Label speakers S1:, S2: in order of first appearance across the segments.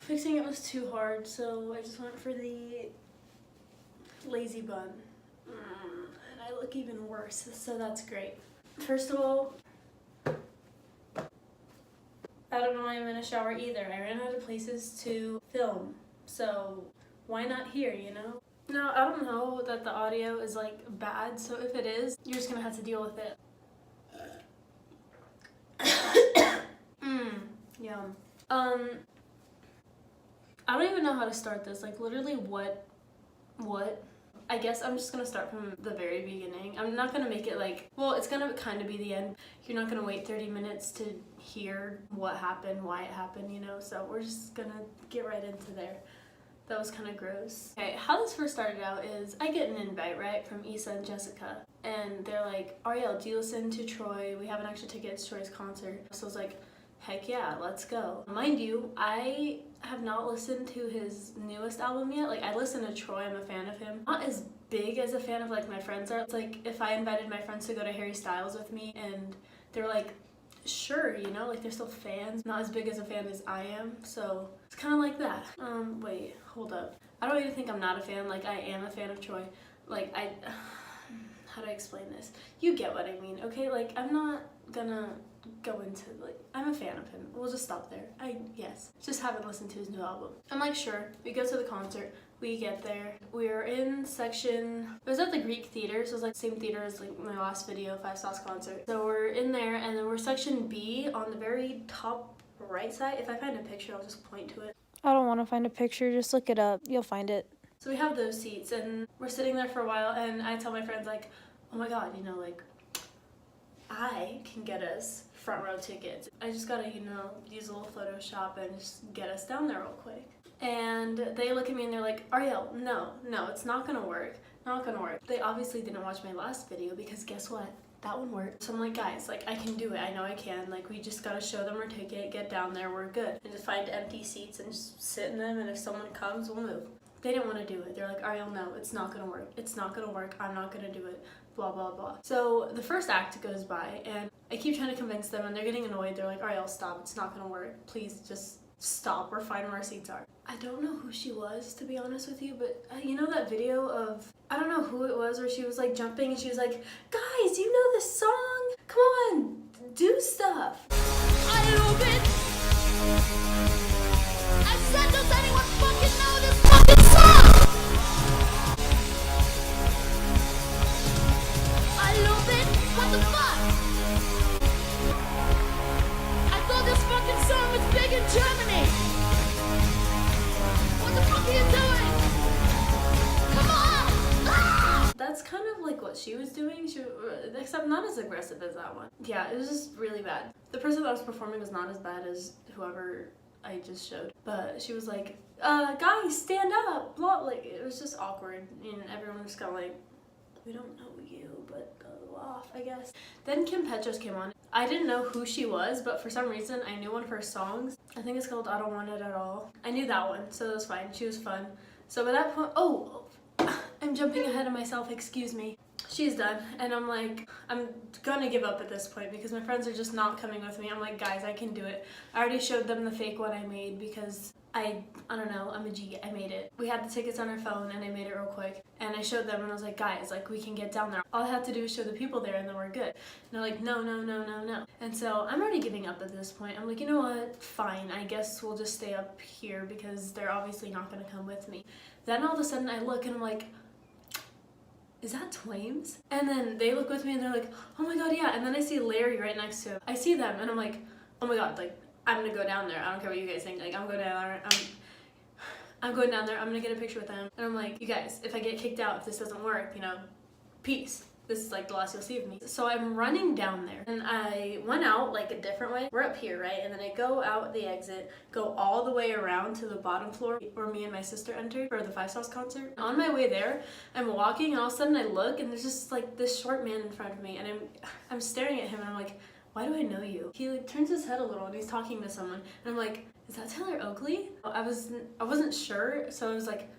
S1: Fixing it was too hard, so I just went for the lazy bun. And I look even worse, so that's great. First of all, I don't know why I'm in a shower either. I ran out of places to film, so why not here, you know? Now, I don't know that the audio is like bad, so if it is, you're just gonna have to deal with it. Yum. I don't even know how to start this. Like, literally, what? I guess I'm just gonna start from the very beginning. I'm not gonna make it like, well, it's gonna kind of be the end. You're not gonna wait 30 minutes to hear what happened, why it happened, you know? So we're just gonna get right into there. That was kind of gross. Okay, how this first started out is I get an invite, right, from Issa and Jessica. And they're like, Ariel, do you listen to Troye? We have an extra ticket to Troye's concert. So I was like, heck yeah, let's go. Mind you, I have not listened to his newest album yet. Like, I listen to Troye, I'm a fan of him. Not as big as a fan of like my friends are. It's like if I invited my friends to go to Harry Styles with me and they were like, sure, you know, like they're still fans. Not as big as a fan as I am, so it's kind of like that. Wait, hold up. I don't even think I'm not a fan. Like, I am a fan of Troye. Like, how do I explain this? You get what I mean, okay? Like, I'm not gonna go into, like, I'm a fan of him. We'll just stop there. Yes. Just haven't listened to his new album. I'm like, sure. We go to the concert. We get there. We're in section, it was at the Greek Theater, so it was like the same theater as like my last video, 5 Sauce concert. So we're in there, and then we're section B on the very top right side. If I find a picture, I'll just point to it.
S2: I don't want to find a picture, just look it up. You'll find it.
S1: So we have those seats, and we're sitting there for a while, and I tell my friends, like, oh my god, you know, like, I can get us front row tickets. I just gotta, you know, use a little Photoshop and just get us down there real quick. And they look at me and they're like, Ariel, no, it's not gonna work. Not gonna work. They obviously didn't watch my last video because guess what? That one worked. So I'm like, guys, like, I can do it. I know I can. Like, we just gotta show them our ticket, get down there, we're good. And just find empty seats and just sit in them, and if someone comes, we'll move. They didn't want to do it. They're like, Ariel, no, it's not gonna work. It's not gonna work. I'm not gonna do it. Blah, blah, blah. So the first act goes by, and I keep trying to convince them, and they're getting annoyed. They're like, Ariel, stop. It's not gonna work. Please just stop. We're fine where our seats are. I don't know who she was, to be honest with you, but you know that video of, I don't know who it was, where she was like jumping and she was like, guys, you know this song? Come on, do stuff.
S3: I love it. I said, does anyone fucking know this fucking song? I love it. What the fuck? I thought this fucking song was big in Germany. What the fuck are you doing? Come on! Ah!
S1: That's kind of like what she was doing, except not as aggressive as that one. Yeah, it was just really bad. The person that was performing was not as bad as whoever I just showed, but she was like, guys, stand up, blah, like, it was just awkward, and everyone was kind of like, we don't know you, but go off, I guess. Then Kim Petras came on. I didn't know who she was, but for some reason, I knew one of her songs. I think it's called I Don't Want It At All. I knew that one, so it was fine. She was fun. So by that point, I'm jumping ahead of myself, excuse me. She's done, and I'm like, I'm gonna give up at this point because my friends are just not coming with me. I'm like, guys, I can do it. I already showed them the fake one I made because I don't know, I'm a G, I made it. We had the tickets on our phone and I made it real quick. And I showed them and I was like, guys, like, we can get down there. All I have to do is show the people there and then we're good. And they're like, no. And so I'm already giving up at this point. I'm like, you know what, fine, I guess we'll just stay up here because they're obviously not gonna come with me. Then all of a sudden I look and I'm like, is that Twames? And then they look with me and they're like, oh my god, yeah. And then I see Larry right next to him. I see them and I'm like, oh my god, like, I'm gonna go down there. I don't care what you guys think. Like, I'm going down there. I'm going down there. I'm gonna get a picture with them. And I'm like, you guys, if I get kicked out, if this doesn't work, you know, peace. This is like the last you'll see of me. So I'm running down there and I went out like a different way. We're up here, right? And then I go out the exit, go all the way around to the bottom floor where me and my sister entered for the 5 Sauce concert. On my way there, I'm walking and all of a sudden I look and there's just like this short man in front of me and I'm staring at him and I'm like, why do I know you? He like turns his head a little and he's talking to someone and I'm like, is that Tyler Oakley? I wasn't sure, so I was like,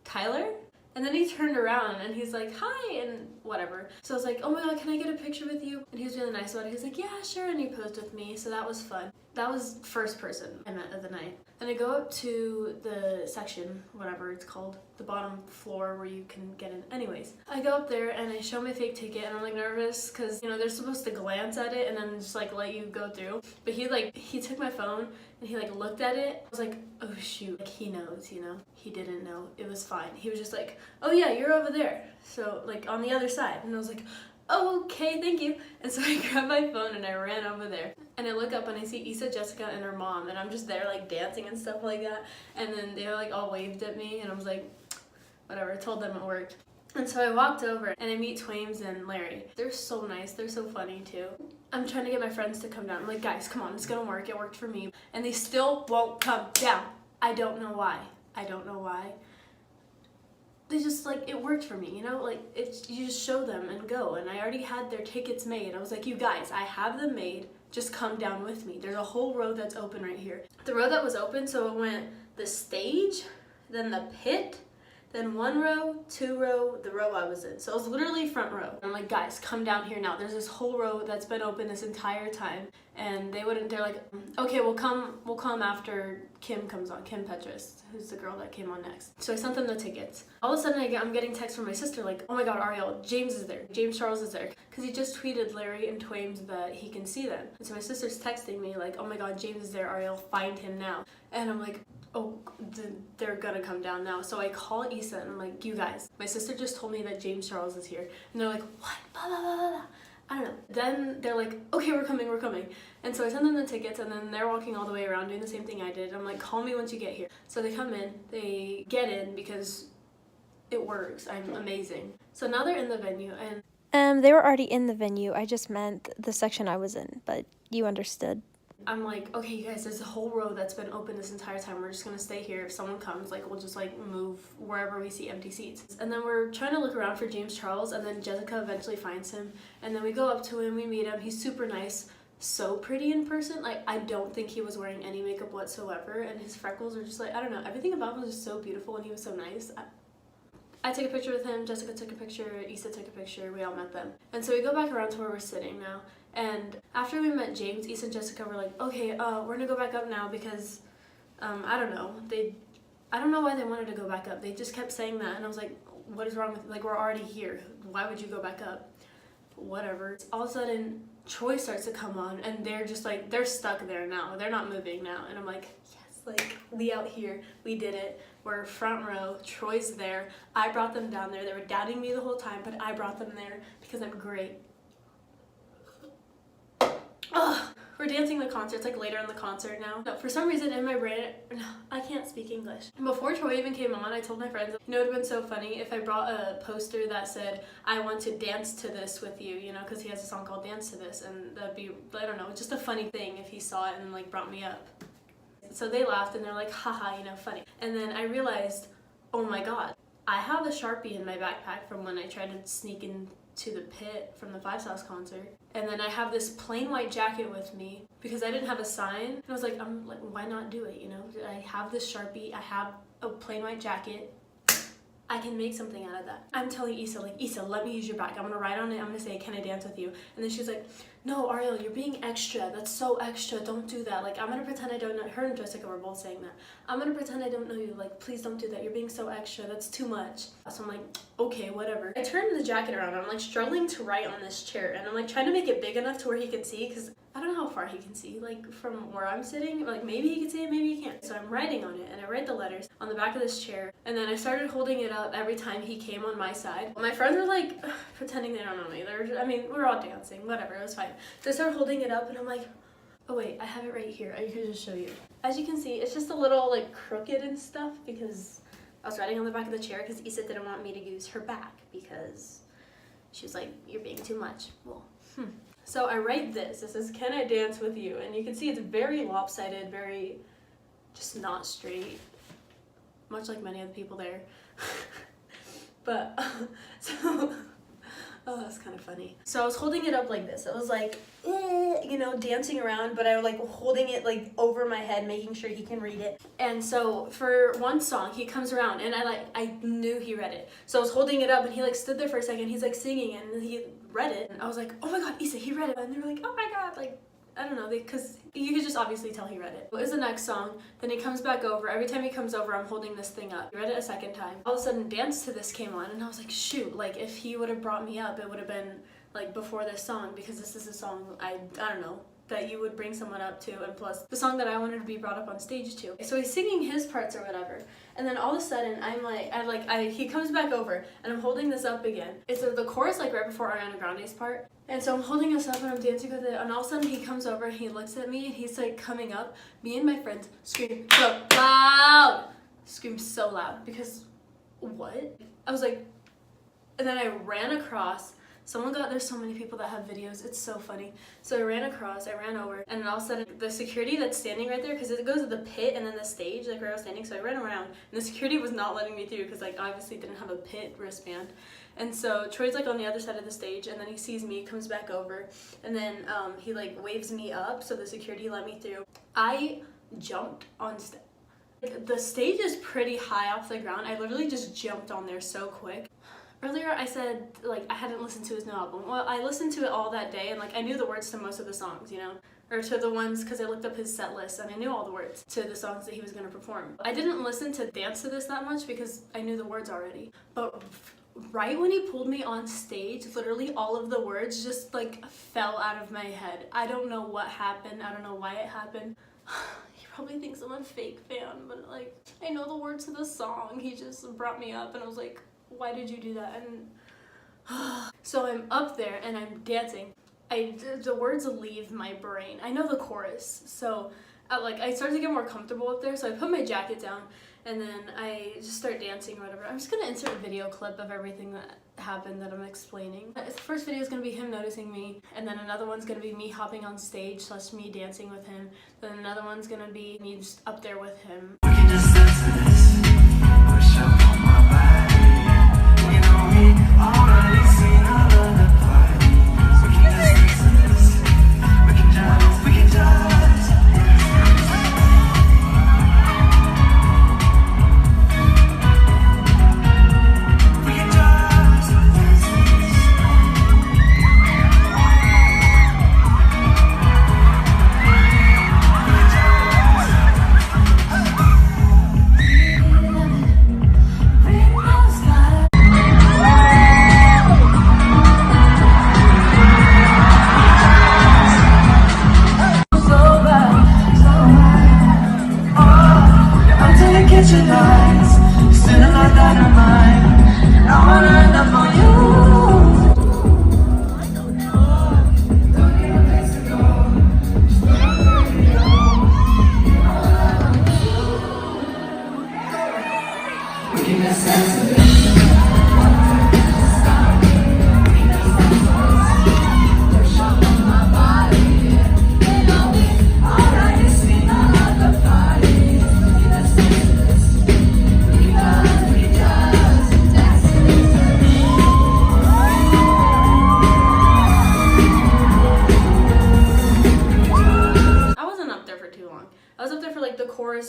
S1: Tyler? And then he turned around and he's like, hi, and whatever. So I was like, oh my god, can I get a picture with you? And he was being really nice about it. He's like, yeah, sure, and he posed with me, so that was fun. That was first person I met of the night. And I go up to the section, whatever it's called, the bottom floor where you can get in. Anyways, I go up there and I show my fake ticket and I'm like nervous because, you know, they're supposed to glance at it and then just like let you go through. But he took my phone and he like looked at it. I was like, oh shoot, like he knows, you know? He didn't know. It was fine. He was just like, oh yeah, you're over there. So like on the other side. And I was like, oh, okay, thank you. And so I grabbed my phone and I ran over there. And I look up and I see Issa, Jessica, and her mom. And I'm just there like dancing and stuff like that. And then they like all waved at me and I was like, whatever, I told them it worked. And so I walked over and I meet Twames and Larry. They're so nice, they're so funny too. I'm trying to get my friends to come down. I'm like, guys, come on, it's gonna work, it worked for me. And they still won't come down. I don't know why. I don't know why. They just like, it worked for me, you know, like it's, you just show them and go. And I already had their tickets made. I was like, you guys, I have them made, just come down with me. There's a whole row that's open right here. The row that was open, so it went the stage, then the pit, then one row, two row, the row I was in. So it was literally front row. I'm like, guys, come down here now. There's this whole row that's been open this entire time. And they wouldn't, they're like, okay, we'll come after Kim comes on, Kim Petras, who's the girl that came on next. So I sent them the tickets. All of a sudden I'm getting texts from my sister like, oh my God, Ariel, James is there. James Charles is there. Cause he just tweeted Larry and Twames that he can see them. And so my sister's texting me like, oh my God, James is there, Ariel, find him now. And I'm like, oh, they're gonna come down now. So I call Issa and I'm like, you guys, my sister just told me that James Charles is here. And they're like, what? Blah, blah, blah, blah. I don't know. Then they're like, okay, we're coming. And so I send them the tickets and then they're walking all the way around doing the same thing I did. I'm like, call me once you get here. So they come in, they get in because it works. I'm amazing. So now they're in the venue and
S2: They were already in the venue. I just meant the section I was in, but you understood.
S1: I'm like, okay, you guys, there's a whole row that's been open this entire time. We're just gonna stay here. If someone comes, like, we'll just like move wherever we see empty seats. And then we're trying to look around for James Charles, and then Jessica eventually finds him. And then we go up to him, we meet him. He's super nice, so pretty in person. Like, I don't think he was wearing any makeup whatsoever, and his freckles are just like, I don't know, everything about him was just so beautiful, and he was so nice. I took a picture with him, Jessica took a picture, Issa took a picture, we all met them. And so we go back around to where we're sitting now. And after we met James, Issa and Jessica were like, okay, we're gonna go back up now because, I don't know, I don't know why they wanted to go back up. They just kept saying that, and I was like, what is wrong with, like, we're already here. Why would you go back up? Whatever. All of a sudden, Troye starts to come on, and they're just like, they're stuck there now. They're not moving now. And I'm like, yes, like, we out here, we did it. We're front row, Troye's there. I brought them down there. They were doubting me the whole time, but I brought them there because I'm great. Ugh. We're dancing the concert. It's like later in the concert now. No, for some reason in my brain, I can't speak English. Before Troye even came on, I told my friends, you know, it would have been so funny if I brought a poster that said, I want to dance to this with you, you know, because he has a song called Dance to This, and that'd be, I don't know, just a funny thing if he saw it and like brought me up. So they laughed and they're like, haha, you know, funny. And then I realized, oh my God, I have a Sharpie in my backpack from when I tried to sneak into the pit from the Five Sauce concert. And then I have this plain white jacket with me because I didn't have a sign. And I was like, I'm like, why not do it, you know? I have this Sharpie, I have a plain white jacket. I can make something out of that. I'm telling Issa, like, Issa, let me use your back. I'm gonna write on it, I'm gonna say, can I dance with you? And then she's like, no, Ariel, you're being extra. That's so extra, don't do that. Like, I'm gonna pretend I don't know. Her and Jessica were both saying that. I'm gonna pretend I don't know you. Like, please don't do that. You're being so extra, that's too much. So I'm like, okay, whatever. I turned the jacket around, I'm like struggling to write on this chair, and I'm like trying to make it big enough to where he can see, because I don't know how far he can see, like from where I'm sitting, like maybe he can see it, maybe he can't. So I'm writing on it, and I write the letters on the back of this chair, and then I started holding it up every time he came on my side. My friends were like pretending they don't know me. I mean, we're all dancing, whatever, it was fine. So I started holding it up, and I'm like, oh wait, I have it right here. I can just show you. As you can see, it's just a little like crooked and stuff because I was writing on the back of the chair because Issa didn't want me to use her back because she was like, you're being too much. Well, So I write this. This is, can I dance with you? And you can see it's very lopsided, very just not straight, much like many of the people there. But, so, oh, that's kind of funny. So I was holding it up like this. It was like, you know, dancing around, but I was like holding it like over my head, making sure he can read it. And so for one song, he comes around and I knew he read it. So I was holding it up and he like stood there for a second. He's like singing and he read it, and I was like, oh my god, Issa, he read it. And they were like, oh my god, like, I don't know, because you could just obviously tell he read it. What is the next song? Then he comes back over. Every time he comes over, I'm holding this thing up. He read it a second time. All of a sudden, Dance to This came on, and I was like, shoot, like, if he would have brought me up, it would have been, like, before this song, because this is a song, I don't know, that you would bring someone up to, and plus the song that I wanted to be brought up on stage to. So he's singing his parts or whatever, and then all of a sudden I'm like, he comes back over, and I'm holding this up again. It's the chorus like right before Ariana Grande's part, and so I'm holding this up and I'm dancing with it, and all of a sudden he comes over, he looks at me, and he's like coming up. Me and my friends scream so loud, because what? I was like, and then I ran across. There's so many people that have videos, it's so funny. So I ran over, and then all of a sudden the security that's standing right there, because it goes to the pit and then the stage, like where I was standing, so I ran around, and the security was not letting me through, because like obviously didn't have a pit wristband. And so Troy's like on the other side of the stage, and then he sees me, comes back over, and then he like waves me up, so the security let me through. I jumped on stage. The stage is pretty high off the ground. I literally just jumped on there so quick. Earlier I said, like, I hadn't listened to his new album. Well, I listened to it all that day, and, like, I knew the words to most of the songs, you know? Or to the ones, because I looked up his set list, and I knew all the words to the songs that he was going to perform. I didn't listen to Dance to This that much, because I knew the words already. But right when he pulled me on stage, literally all of the words just, like, fell out of my head. I don't know what happened. I don't know why it happened. He probably thinks I'm a fake fan, but, like, I know the words to the song. He just brought me up, and I was like, why did you do that? And so I'm up there and I'm dancing. The words leave my brain. I know the chorus, so I started to get more comfortable up there, so I put my jacket down and then I just start dancing or whatever. I'm just gonna insert a video clip of everything that happened that I'm explaining. The first video is gonna be him noticing me, and then another one's gonna be me hopping on stage / me dancing with him. Then another one's gonna be me just up there with him.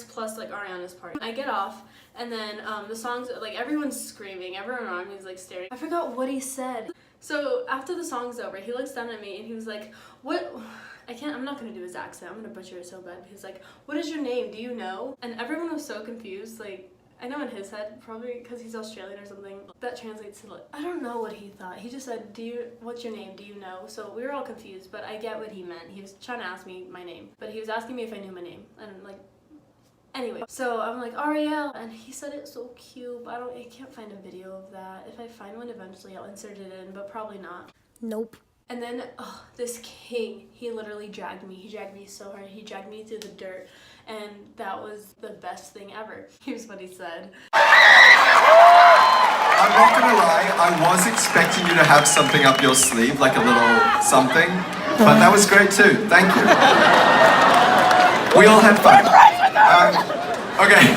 S1: Plus like Ariana's part. I get off, and then the songs, like everyone's screaming, everyone around me is like staring. I forgot what he said. So after the song's over, he looks down at me and he was like, what? I'm not gonna do his accent, I'm gonna butcher it so bad. He's like, what is your name, do you know? And everyone was so confused, like, I know in his head, probably because he's Australian or something, that translates to like, I don't know what he thought. He just said, what's your name, do you know? So we were all confused, but I get what he meant. He was trying to ask me my name, but he was asking me if I knew my name, and like, anyway, so I'm like, Ariel, and he said it so cute, but I can't find a video of that. If I find one eventually, I'll insert it in, but probably not.
S2: Nope.
S1: And then, this king, he literally dragged me. He dragged me so hard. He dragged me through the dirt, and that was the best thing ever. Here's what he said.
S4: I'm not gonna lie, I was expecting you to have something up your sleeve, like a little something, but that was great too. Thank you. We all had fun. Okay.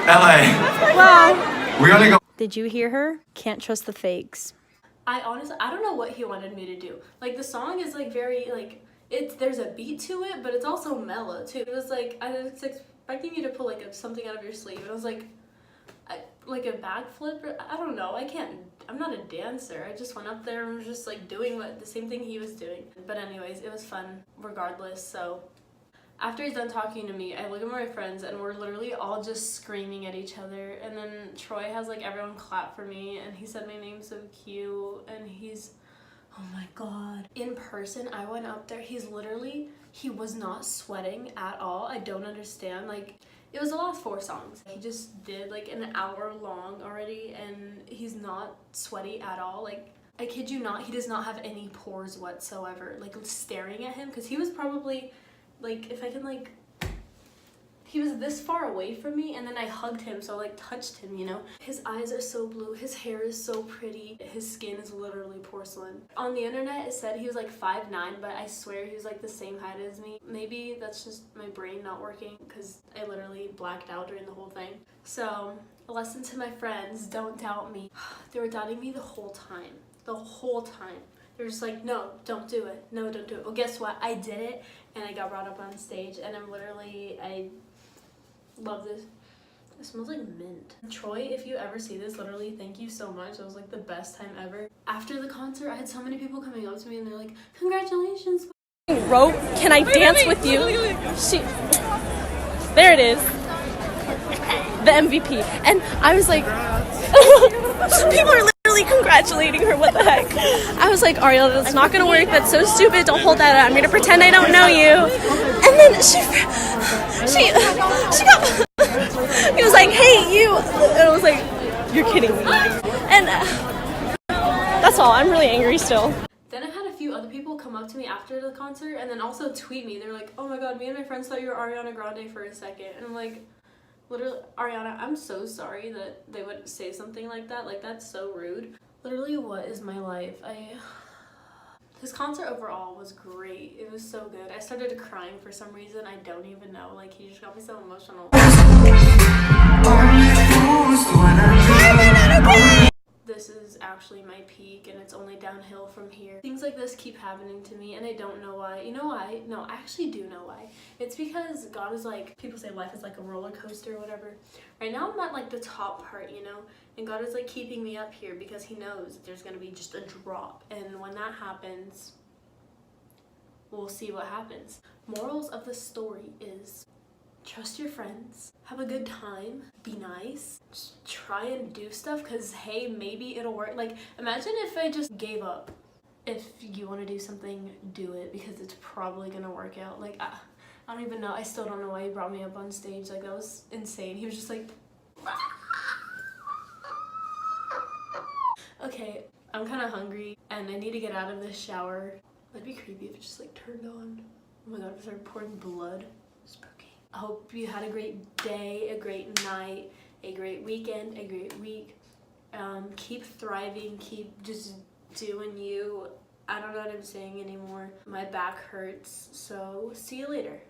S4: LA.
S2: Wow.
S4: We only got.
S2: Did you hear her? Can't trust the fakes.
S1: I don't know what he wanted me to do. Like, the song is like very like, there's a beat to it, but it's also mellow too. It was like, I was expecting you to pull like something out of your sleeve, and I was like, like a backflip. I don't know. I'm not a dancer. I just went up there and was just like doing the same thing he was doing. But anyways, it was fun regardless. So after he's done talking to me, I look at my friends and we're literally all just screaming at each other. And then Troye has like everyone clap for me and he said my name's so cute and he's, oh my god. In person, I went up there, he was not sweating at all. I don't understand. Like, it was the last 4 songs. He just did like an hour long already and he's not sweaty at all. Like, I kid you not, he does not have any pores whatsoever. Like, staring at him, because he was probably like, if I can like, he was this far away from me and then I hugged him, so I like touched him, you know? His eyes are so blue, his hair is so pretty, his skin is literally porcelain. On the internet it said he was like 5'9", but I swear he was like the same height as me. Maybe that's just my brain not working because I literally blacked out during the whole thing. So, a lesson to my friends, don't doubt me. They were doubting me the whole time. The whole time. They were just like, no, don't do it. No, don't do it. Well, guess what? I did it and I got brought up on stage and I love this. It smells like mint. Troye, if you ever see this, literally thank you so much. It was like the best time ever. After the concert, I had so many people coming up to me and they're like, congratulations.
S5: Wrote, can I dance with you? There it is. The MVP. And I was like, people are literally congratulating her, what the heck? I was like, Ariel, that's not gonna work, that's so stupid, don't hold that out, I'm gonna pretend I don't know you. And then she got, he was like, hey, you, and I was like, you're kidding me. And that's all, I'm really angry still.
S1: Then I had a few other people come up to me after the concert and then also tweet me. They're like, oh my god, me and my friends thought you were Ariana Grande for a second. And I'm like, literally, Ariana, I'm so sorry that they would say something like that. Like, that's so rude. Literally, what is my life? His concert overall was great. It was so good. I started crying for some reason. I don't even know. Like, he just got me so emotional. This is actually my peak and it's only downhill from here. Things like this keep happening to me and I don't know why. You know why? No, I actually do know why. It's because God is like, people say life is like a roller coaster or whatever. Right now I'm at like the top part, you know? And God is like keeping me up here because he knows that there's gonna be just a drop. And when that happens, we'll see what happens. Morals of the story is, trust your friends, have a good time, be nice, just try and do stuff because hey, maybe it'll work. Like, imagine if I just gave up. If you want to do something, do it because it's probably gonna work out. Like, I don't even know. I still don't know why he brought me up on stage. Like, that was insane. He was just like, okay, I'm kind of hungry and I need to get out of this shower. That'd be creepy if it just like turned on. Oh my god, if it started pouring blood. Spooky. I hope you had a great day, a great night, a great weekend, a great week. Keep thriving, keep just doing you. I don't know what I'm saying anymore. My back hurts, so see you later.